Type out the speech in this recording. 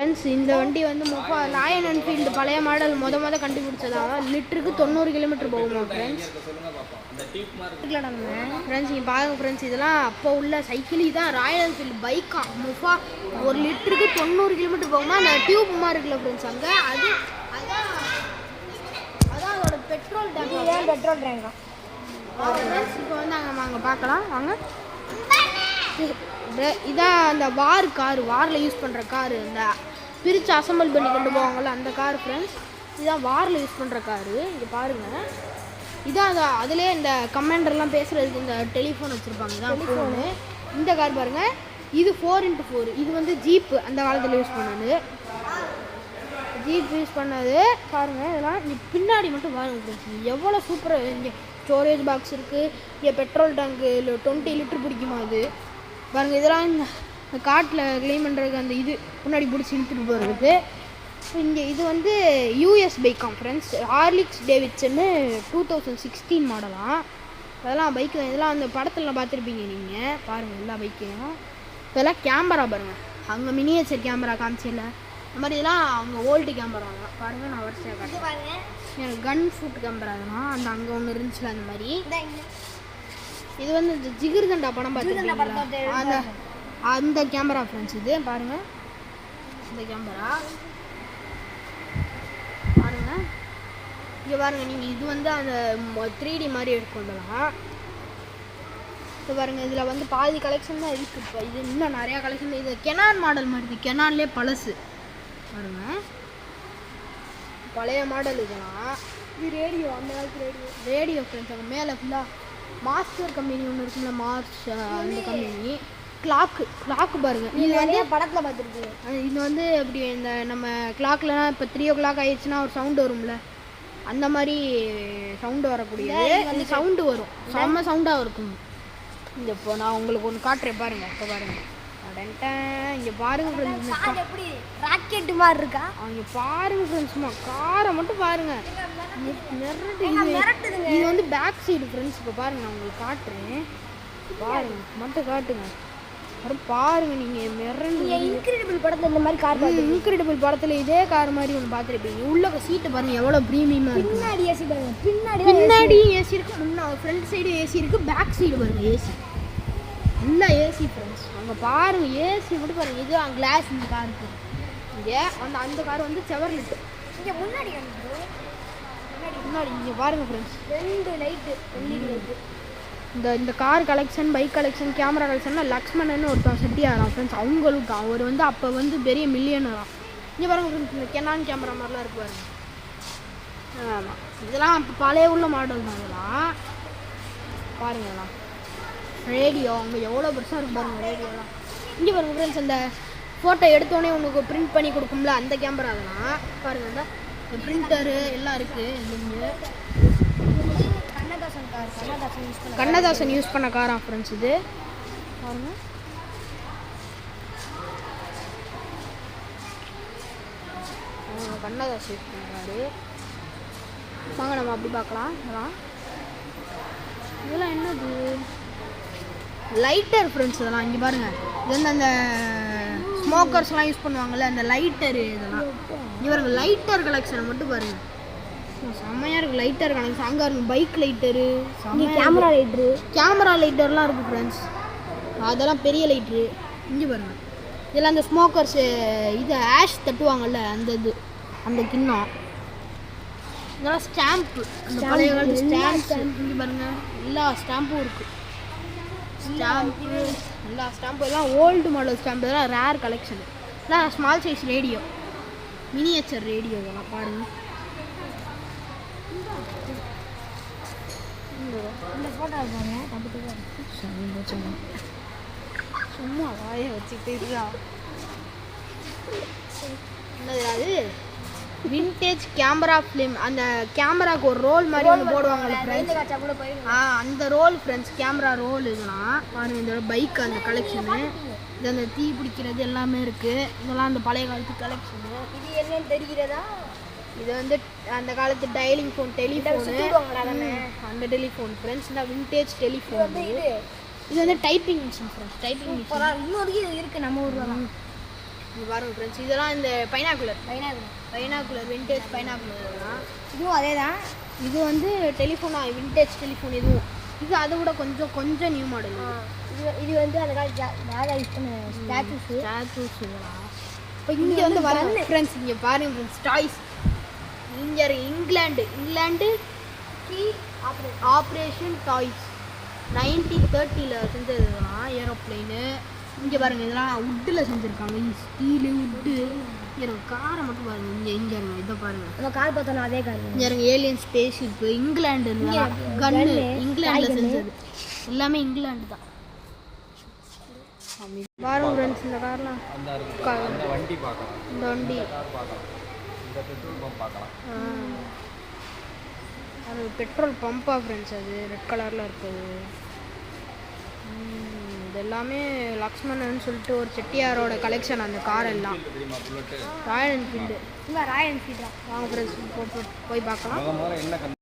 Friends இந்த வண்டி வந்து ராயல் என்ஃபீல்டு பழைய மாடல் மொத கண்டுபிடிச்சதாங்க. லிட்டருக்கு 90 கிலோமீட்டர் போகுமா ஃப்ரெண்ட்ஸ். ஃப்ரெண்ட்ஸ் நீங்கள் பாருங்க ஃப்ரெண்ட்ஸ், இதெல்லாம் அப்போ உள்ள சைக்கிள். தான் ராயல் என்ஃபீல்டு பைக்கா முஃபா. 1 லிட்டருக்கு 90 கிலோமீட்டர் போகுமா. அந்த டியூப் மாதிரி இருக்குல்ல ஃப்ரெண்ட்ஸ், அங்கே அதான் அதோட பெட்ரோல் டேங்கா. இப்போ வந்து அங்கே பார்க்கலாம் வாங்க. இதான் அந்த வாரில் யூஸ் பண்ணுற காரு, இந்த பிரித்து அசம்பிள் பண்ணி கொண்டு போவாங்கள்ல அந்த கார் ஃப்ரெண்ட்ஸ். இதுதான் வாரில் யூஸ் பண்ணுற காரு. இங்கே பாருங்கள், இதான் அதுலேயே இந்த கமாண்டர்லாம் பேசுகிறதுக்கு இந்த டெலிஃபோன் வச்சுருப்பாங்க. இதான் ஃபோனு. இந்த கார் பாருங்கள், இது 4x4. இது வந்து ஜீப்பு அந்த காலத்தில் யூஸ் பண்ணது. ஜீப் யூஸ் பண்ணது பாருங்கள். இதெல்லாம் இங்கே பின்னாடி மட்டும் பாருங்கள் ஃப்ரெண்ட்ஸ், எவ்வளோ சூப்பராக. இங்கே ஸ்டோரேஜ் பாக்ஸ் இருக்குது. இங்கே பெட்ரோல் டேங்கு 20 லிட்டர் பிடிக்குமா அது பாருங்கள். இதெல்லாம் இந்த காட்டில் க்ளீன் பண்ணுறதுக்கு அந்த இது முன்னாடி பிடிச்சி இழுத்துட்டு போகிறதுக்கு. இங்கே இது வந்து யூஎஸ் பைக்காம் ஃப்ரெண்ட்ஸ். ஹார்லிக்ஸ் டேவிட்சன்னு 2016 மாடலாம். அதெல்லாம் பைக்கு தான். இதெல்லாம் அந்த படத்தில் பார்த்துருப்பீங்க நீங்கள். பாருங்கள் எல்லா பைக்கையும். இதெல்லாம் கேமரா பாருங்கள், அங்கே மினியேச்சர் கேமரா காமிச்சில்ல இந்த மாதிரி. இதெல்லாம் அவங்க ஓல்டு கேமரா தான் பாருங்கள். நான் வரிசையாக காட்டுறேன். எனக்கு கன் ஃபுட் கேமரா அதெல்லாம் அங்கே ஒன்று இருந்துச்சுல அந்த மாதிரி. இது வந்து இந்த ஜிகிர்தண்டா படம் பார்த்துருக்கீங்களா, அந்த கேமரா ஃப்ரெண்ட்ஸ். இது பாருங்கள், இந்த கேமரா பாருங்கள். இங்கே பாருங்கள் நீங்கள், இது வந்து அந்த 3D மாதிரி எடுத்துக்கொள்ளலாம். இப்போ பாருங்கள், இதில் வந்து பாதி கலெக்ஷன் தான் இருக்குது. இப்போ இது இன்னும் நிறையா கலெக்ஷன். இது கெனான் மாடல் மாதிரி இருக்குது. கெனான்லேயே பழசு பாருங்கள், பழைய மாடல். இதெல்லாம் இது ரேடியோ, அந்த காலத்து ரேடியோ ஃப்ரெண்ட்ஸ். அங்கே மேலே ஃபுல்லாக மாஸ்டர் கம்பெனி ஒன்று இருக்குல்ல, மார்ச் அந்த கம்பெனி. கிளாக்கு பாருங்கள், இது வந்து படத்தில் பார்த்துருக்கீங்க. இது வந்து அப்படி இந்த நம்ம கிளாக்லாம் இப்போ 3 o'clock ஆயிடுச்சுன்னா ஒரு சவுண்டு வரும்ல, அந்த மாதிரி சவுண்டு வரக்கூடியது. அந்த சவுண்டு வரும், செம்ம சவுண்டாக இருக்கும். இந்த இப்போ நான் உங்களுக்கு ஒன்று காட்டுறேன் பாருங்கள். இப்போ பாருங்கள், இங்கே பாருங்கள் ஃப்ரெண்ட்ஸ், எப்படி ராக்கெட்டு மாதிரி இருக்கா. அங்கே பாருங்கள் ஃப்ரெண்ட்ஸ், சும்மா காரை மட்டும் பாருங்கள். இது வந்து பேக் சைடு ஃப்ரெண்ட்ஸ். இப்போ பாருங்கள், நான் உங்களுக்கு காட்டுறேன் பாருங்கள், மட்டும் காட்டுங்க. அப்புறம் பாருங்கள் நீங்கள் மிரண்டு. இன்கிரெடிபிள் படத்தில் இந்த மாதிரி கார் பார்த்து, இன்கிரெடிபிள் படத்தில் இதே கார் மாதிரி ஒன்று பார்த்துருப்பீங்க. உள்ள சீட்டை பாருங்கள் எவ்வளோ ப்ரீமியமாக இருக்குது. பின்னாடி ஏசி பாருங்கள், பின்னாடி ஏசி இருக்குது, ஃப்ரண்ட் சைடு ஏசி இருக்குது, பேக் சைடு பாருங்கள் ஏசி, நல்லா ஏசி ஃப்ரெண்ட்ஸ். அங்கே பாருங்கள் ஏசி மட்டும் பாருங்கள். இது கிளாஸ் இந்த காருக்கு. இங்கே அந்த கார் வந்து செவர்லெட். இங்கே முன்னாடி இங்கே பாருங்கள் ஃப்ரெண்ட்ஸ், 2 லைட்டு LED. இந்த car collection, bike collection, camera கலெக்ஷன்லாம் லக்ஷ்மணன்னு ஒருத்தன் செட்டி ஆகிறான் ஃப்ரெண்ட்ஸ். அவங்களுக்கு அவர் வந்து அப்போ வந்து பெரிய மில்லியனரான். இங்கே பாருங்கள் ஃப்ரெண்ட்ஸ், இந்த கெனான் கேமரா மாதிரிலாம் இருக்கு பாருங்க. ஆமாம், இதெல்லாம் இப்போ பழைய உள்ள மாடல் தான். இதெல்லாம் பாருங்கலாம். ரேடியோ அங்கே எவ்வளோ பெருசாக இருக்கு பாருங்கள் ரேடியோலாம். இங்கே பாருங்கள் ஃப்ரெண்ட்ஸ், அந்த ஃபோட்டோ எடுத்தோடனே உங்களுக்கு பிரிண்ட் பண்ணி கொடுக்கும்ல அந்த கேமரா. அதெல்லாம் பாருங்கள், இந்த பிரிண்டரு எல்லாம் இருக்குது. இங்கே கண்ணதாசன் யூஸ் பண்ண காரா ஃப்ரெண்ட்ஸ். இது பாருங்க, கண்ணதாசன் யூஸ் பண்ணுறாரு. வாங்க நம்ம அப்படி பார்க்கலாம். இதெல்லாம் என்னது, லைட்டர் ஃப்ரெண்ட்ஸ். இதெல்லாம் இங்கே பாருங்கள், இது வந்து அந்த ஸ்மோக்கர்ஸ்லாம் யூஸ் பண்ணுவாங்கள்ல அந்த லைட்டரு. இதெல்லாம் இங்கே பாருங்கள், லைட்டர் கலெக்ஷன் மட்டும் பாருங்கள், செம்மையாக இருக்குது. லைட்டர் கலெக்ஷன் அங்கே இருக்குது. பைக் லைட்டரு, கேமரா லைட்டர்லாம் இருக்குது ஃப்ரெண்ட்ஸ். அதெல்லாம் பெரிய லைட்ரு. இங்கே பாருங்கள், இதெல்லாம் அந்த ஸ்மோக்கர்ஸு இது ஆஷ் தட்டுவாங்கள்ல அந்த கிண்ணம். இதெல்லாம் ஸ்டாம்ப்பு, அந்த பழைய காலத்து ஸ்டாம்ப். இங்கே பாருங்கள், எல்லா ஸ்டாம்பும் இருக்குது. ஸ்டாம்ப்பு, எல்லா ஸ்டாம்பு எல்லாம் ஓல்டு மாடல் ஸ்டாம்பு. இதெல்லாம் ரேர் கலெக்ஷன். எல்லாம் small size radio, miniature radio. இதெல்லாம் பாருங்கள். இந்த ஃபோட்டோ இருக்காங்க, சும்மா வாயை வச்சுக்கிட்டு இருக்கா. என்னது அது, விண்டேஜ் கேமரா ஃபிலிம். அந்த கேமராவுக்கு ஒரு ரோல் மாதிரி ஒன்று போடுவாங்கல்ல, அந்த ரோல் ஃப்ரெண்ட்ஸ், கேமரா ரோல். இதெல்லாம் பாருங்கள், இந்த பைக் அந்த கலெக்ஷனு. இது அந்த தீ பிடிக்கிறது எல்லாமே இருக்குது. இதெல்லாம் அந்த பழைய காலத்து கலெக்ஷனு. இது என்னன்னு தெரிகிறதா, இது வந்து அந்த காலத்து டயலிங் ஃபோன், டெலிஃபோனு, அந்த டெலிஃபோன் ஃப்ரெண்ட்ஸ். இந்த விண்டேஜ் டெலிஃபோன். இது வந்து typing machine friends. Typing machine இன்னொரு இருக்குது நம்ம ஊரில். இது பாருங்க ஃப்ரெண்ட்ஸ், இதெல்லாம் இந்த பைனாக்குலர் விண்டேஜ் பைனாக்குலர் தான். இதுவும் அதே தான். இது வந்து டெலிஃபோனா, விண்டேஜ் டெலிஃபோன். இதுவும் இது அதை விட கொஞ்சம் நியூ மாடல். இது வந்து அந்த காலத்தில் யூஸ் பண்ண ஸ்டாச்சூஸ் இதெல்லாம். இப்போ இங்கே வந்து பாருங்க ஃப்ரெண்ட்ஸ், இங்கே பாருங்க ஃப்ரெண்ட்ஸ், டாய்ஸ். இங்கே இங்கிலாண்டு கீ ஆப்ரேஷன் டாய்ஸ் 1930 செஞ்சது தான் ஏரோப்ளைனு. இங்கே பாருங்கள், இதெல்லாம் வுட்டில் செஞ்சுருக்காங்க. Steel wood. இங்கே காரை மட்டும் பாருங்கள். இங்கே இருங்க, இதை பாருங்கள். நம்ம கார் பார்த்தோம் அதே கார். இங்கே இருங்க, ஏலியன் ஸ்பேஸ் ஷிப்பு. இங்கிலாண்டு கன்னு, இங்கிலாண்டில் செஞ்சது எல்லாமே இங்கிலாண்டு தான். பாருங்க ஃப்ரெண்ட்ஸ், இந்த கார்லாம் வண்டி பார்க்கலாம். இந்த வண்டி இந்த பெட்ரோல் பம்ப் பார்க்கலாம். அது பெட்ரோல் பம்பா ஃப்ரெண்ட்ஸ், அது ரெட் கலரில் இருக்குது. இது எல்லாமே லக்ஷ்மணன் சொல்லிட்டு ஒரு செட்டியாரோட கலெக்ஷன். அந்த கார் எல்லாம் ராயல் என்ஃபீல்டு. Royal Enfield. வாங்க ஃப்ரெண்ட்ஸ், போய் பார்க்கலாம்.